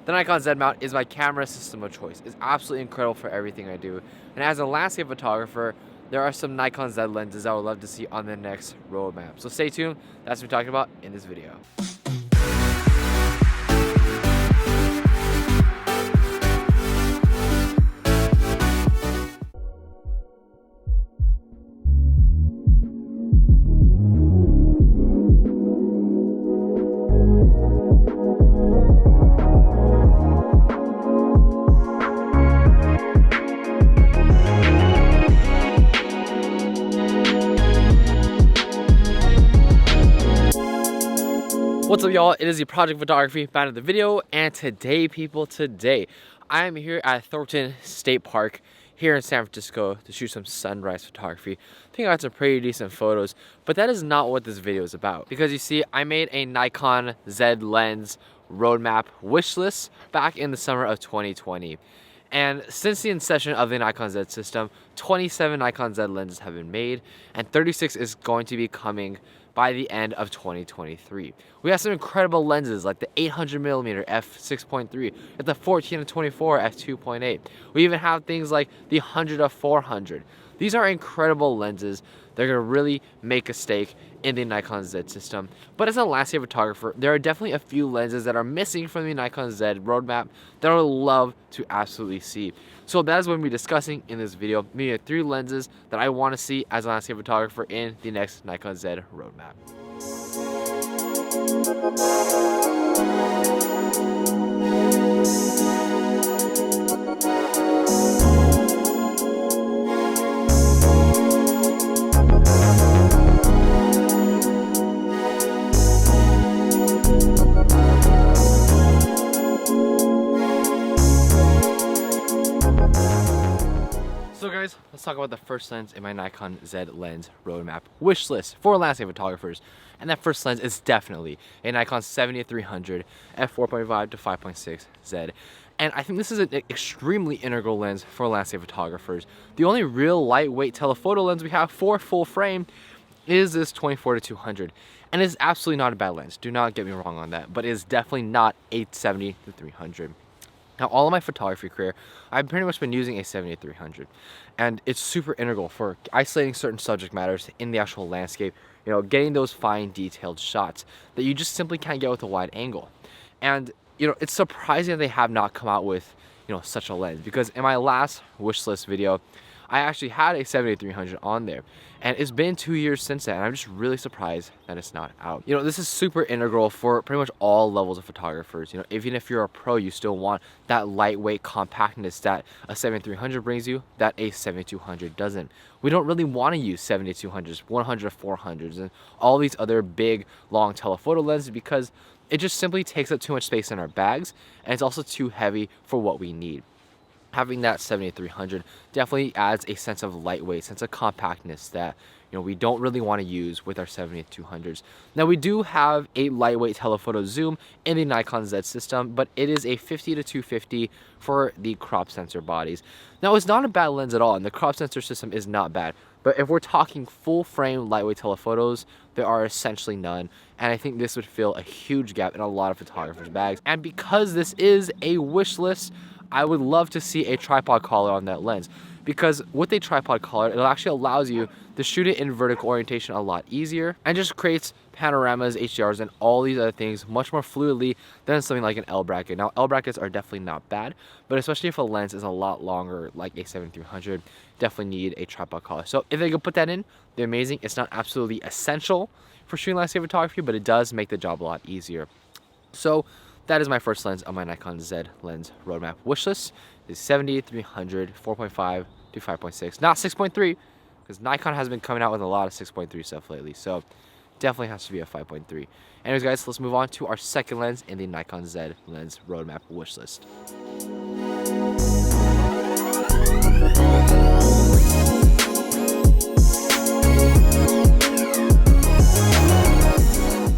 The Nikon Z mount is my camera system of choice. It's absolutely incredible for everything I do. And as a landscape photographer, there are some Nikon Z lenses I would love to see on the next roadmap. So stay tuned, that's what we're talking about in this video. What's up, y'all? It is the Project Photography fan of the video, and today I am here at Thornton State Park here in San Francisco to shoot some sunrise photography. I think I got some pretty decent photos, but that is not what this video is about. Because you see, I made a Nikon Z lens roadmap wish list back in the summer of 2020. And since the inception of the Nikon Z system, 27 Nikon Z lenses have been made, and 36 is going to be coming by the end of 2023. We have some incredible lenses like the 800mm f6.3, at the 14-24 f2.8. We even have things like the 100-400. These are incredible lenses. They're gonna really make a stake in the Nikon Z system. But as a landscape photographer, there are definitely a few lenses that are missing from the Nikon Z roadmap that I would love to absolutely see. So that is what we'll be discussing in this video. Maybe 3 lenses that I want to see as a landscape photographer in the next Nikon Z roadmap. So guys, let's talk about the first lens in my Nikon Z lens roadmap wish list for landscape photographers. And that first lens is definitely a Nikon 70-300 f4.5 to 5.6 Z. And I think this is an extremely integral lens for landscape photographers. The only real lightweight telephoto lens we have for full frame is this 24-200. And it's absolutely not a bad lens. Do not get me wrong on that, but it is definitely not a 70-300. Now, all of my photography career, I've pretty much been using a 70-300, and it's super integral for isolating certain subject matters in the actual landscape, you know, getting those fine detailed shots that you just simply can't get with a wide angle. And, you know, it's surprising that they have not come out with, you know, such a lens, because in my last wish list video, I actually had a 70-300 on there, and it's been 2 years since then, and I'm just really surprised that it's not out. You know, this is super integral for pretty much all levels of photographers. You know, even if you're a pro, you still want that lightweight compactness that a 70-300 brings you, that a 70-200 doesn't. We don't really want to use 70-200s, 100-400s, and all these other big, long telephoto lenses because it just simply takes up too much space in our bags, and it's also too heavy for what we need. Having that 70-300 definitely adds a sense of lightweight, sense of compactness that, you know, we don't really want to use with our 70-200s. Now, we do have a lightweight telephoto zoom in the Nikon Z system, but it is a 50-250 for the crop sensor bodies. Now, it's not a bad lens at all, and the crop sensor system is not bad. But if we're talking full frame lightweight telephotos, there are essentially none. And I think this would fill a huge gap in a lot of photographers' bags. And because this is a wish list, I would love to see a tripod collar on that lens, because with a tripod collar, it actually allows you to shoot it in vertical orientation a lot easier and just creates panoramas, HDRs, and all these other things much more fluidly than something like an L bracket. Now, L brackets are definitely not bad, but especially if a lens is a lot longer, like a 70-300, definitely need a tripod collar. So if they could put that in, they're amazing. It's not absolutely essential for shooting landscape photography, but it does make the job a lot easier. So that is my first lens on my Nikon Z lens roadmap wishlist. Is 70-300, 4.5 to 5.6, not 6.3, because Nikon has been coming out with a lot of 6.3 stuff lately. So definitely has to be a 5.3. Anyways, guys, let's move on to our second lens in the Nikon Z lens roadmap wishlist.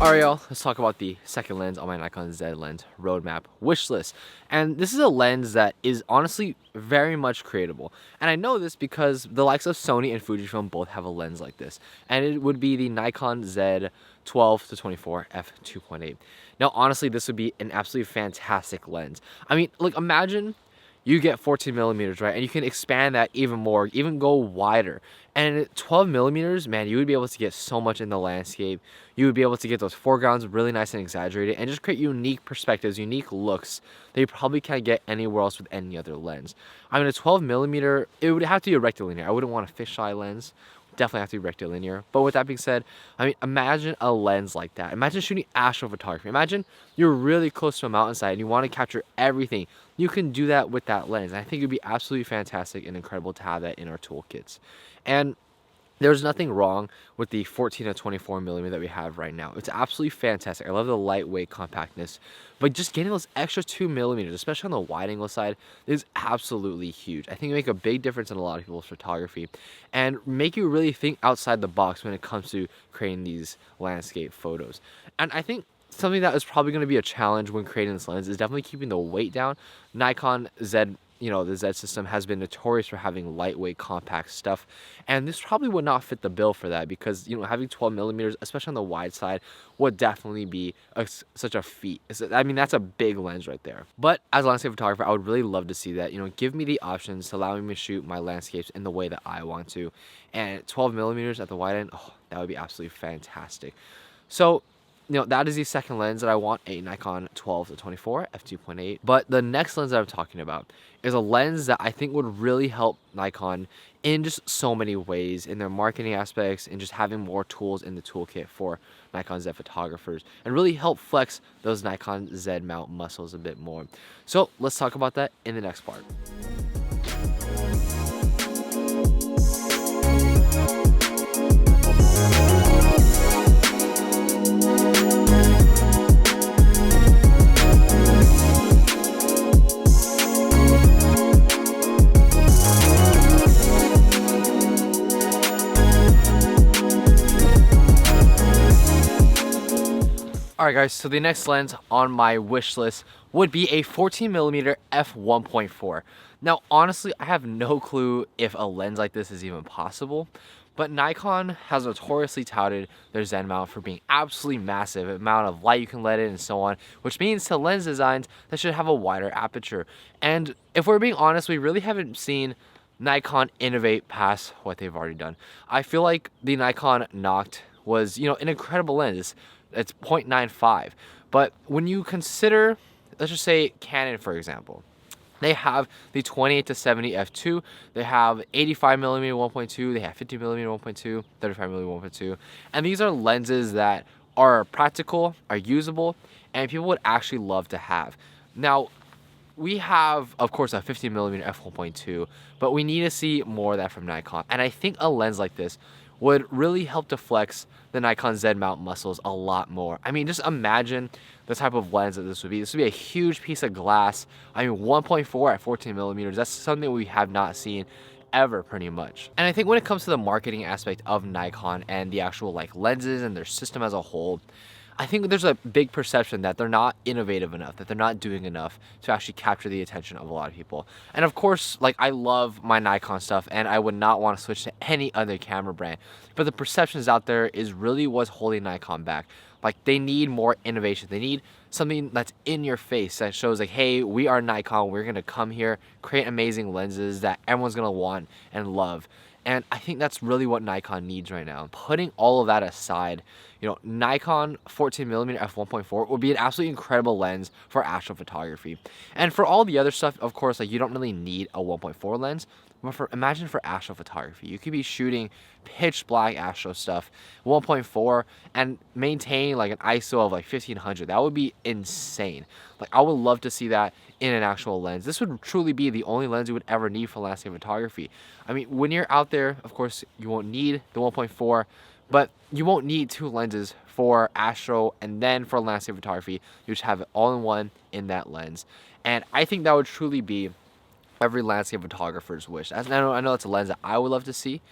Alright y'all, let's talk about the second lens on my Nikon Z lens roadmap wish list. And this is a lens that is honestly very much creatable. And I know this because the likes of Sony and Fujifilm both have a lens like this. And it would be the Nikon Z 12 to 24 f2.8. Now honestly, this would be an absolutely fantastic lens. I mean, like imagine you get 14 millimeters, right? And you can expand that even more, even go wider. And at 12 millimeters, man, you would be able to get so much in the landscape. You would be able to get those foregrounds really nice and exaggerated and just create unique perspectives, unique looks that you probably can't get anywhere else with any other lens. I mean, a 12 millimeter, it would have to be a rectilinear. I wouldn't want a fisheye lens. Definitely have to be rectilinear. But with that being said, I mean, imagine a lens like that. Imagine shooting astrophotography. Imagine you're really close to a mountainside and you want to capture everything. You can do that with that lens. I think it would be absolutely fantastic and incredible to have that in our toolkits. And there's nothing wrong with the 14 to 24 millimeter that we have right now. It's absolutely fantastic. I love the lightweight compactness, but just getting those extra 2 millimeters, especially on the wide angle side, is absolutely huge. I think it make a big difference in a lot of people's photography and make you really think outside the box when it comes to creating these landscape photos. And I think something that is probably going to be a challenge when creating this lens is definitely keeping the weight down. Nikon Z, the Z system has been notorious for having lightweight, compact stuff, and this probably would not fit the bill for that because, having 12 millimeters, especially on the wide side, would definitely be such a feat. I mean, that's a big lens right there. But as a landscape photographer, I would really love to see that, give me the options to allow me to shoot my landscapes in the way that I want to. And 12 millimeters at the wide end, oh, that would be absolutely fantastic. So, that is the second lens that I want, a Nikon 12 to 24 f2.8. But the next lens that I'm talking about is a lens that I think would really help Nikon in just so many ways, in their marketing aspects and just having more tools in the toolkit for Nikon Z photographers and really help flex those Nikon Z mount muscles a bit more. So let's talk about that in the next part. Alright guys, so the next lens on my wish list would be a 14mm f1.4. Now honestly, I have no clue if a lens like this is even possible, but Nikon has notoriously touted their Zen mount for being absolutely massive, amount of light you can let in and so on, which means to lens designs that should have a wider aperture. And if we're being honest, we really haven't seen Nikon innovate past what they've already done. I feel like the Nikon Noct was, an incredible lens. It's 0.95, but when you consider, let's just say Canon, for example, they have the 28 to 70 f2, they have 85mm 1.2, they have 50mm 1.2, 35mm 1.2, and these are lenses that are practical, are usable, and people would actually love to have. Now, we have, of course, a 50mm f1.2, but we need to see more of that from Nikon, and I think a lens like this would really help to flex the Nikon Z mount muscles a lot more. I mean, just imagine the type of lens that this would be. This would be a huge piece of glass. I mean, 1.4 at 14mm, that's something we have not seen ever, pretty much. And I think when it comes to the marketing aspect of Nikon and the actual lenses and their system as a whole, I think there's a big perception that they're not innovative enough, that they're not doing enough to actually capture the attention of a lot of people. And of course, I love my Nikon stuff and I would not want to switch to any other camera brand. But the perceptions out there is really what's holding Nikon back. They need more innovation. They need something that's in your face that shows hey, we are Nikon. We're going to come here, create amazing lenses that everyone's going to want and love. And I think that's really what Nikon needs right now. Putting all of that aside, Nikon 14mm f1.4 would be an absolutely incredible lens for astrophotography. And for all the other stuff, of course, you don't really need a 1.4 lens. But imagine for astrophotography, you could be shooting pitch black astro stuff, 1.4, and maintain an ISO of 1500. That would be insane. I would love to see that in an actual lens. This would truly be the only lens you would ever need for landscape photography. I mean, when you're out there, of course, you won't need the 1.4, but you won't need two lenses for astro and then for landscape photography. You just have it all in one in that lens. And I think that would truly be every landscape photographer's wish. I know it's a lens that I would love to see,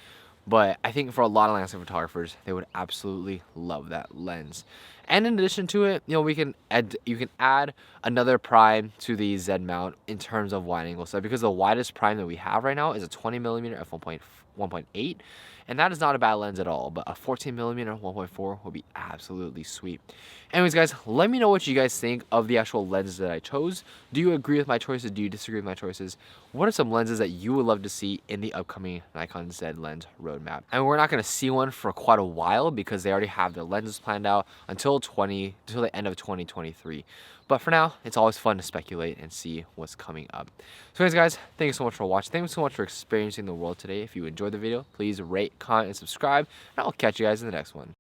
but I think for a lot of landscape photographers, they would absolutely love that lens. And in addition to it, you can add another prime to the Z mount in terms of wide angle. So because the widest prime that we have right now is a 20mm f1.8, and that is not a bad lens at all, but a 14mm 1.4 would be absolutely sweet. Anyways, guys, let me know what you guys think of the actual lenses that I chose. Do you agree with my choices? Do you disagree with my choices? What are some lenses that you would love to see in the upcoming Nikon Z lens roadmap? And we're not going to see one for quite a while because they already have their lenses planned out until the end of 2023. But for now, it's always fun to speculate and see what's coming up. So anyways, guys, thank you so much for watching. Thank you so much for experiencing the world today. If you enjoyed the video, please rate, comment, and subscribe. And I'll catch you guys in the next one.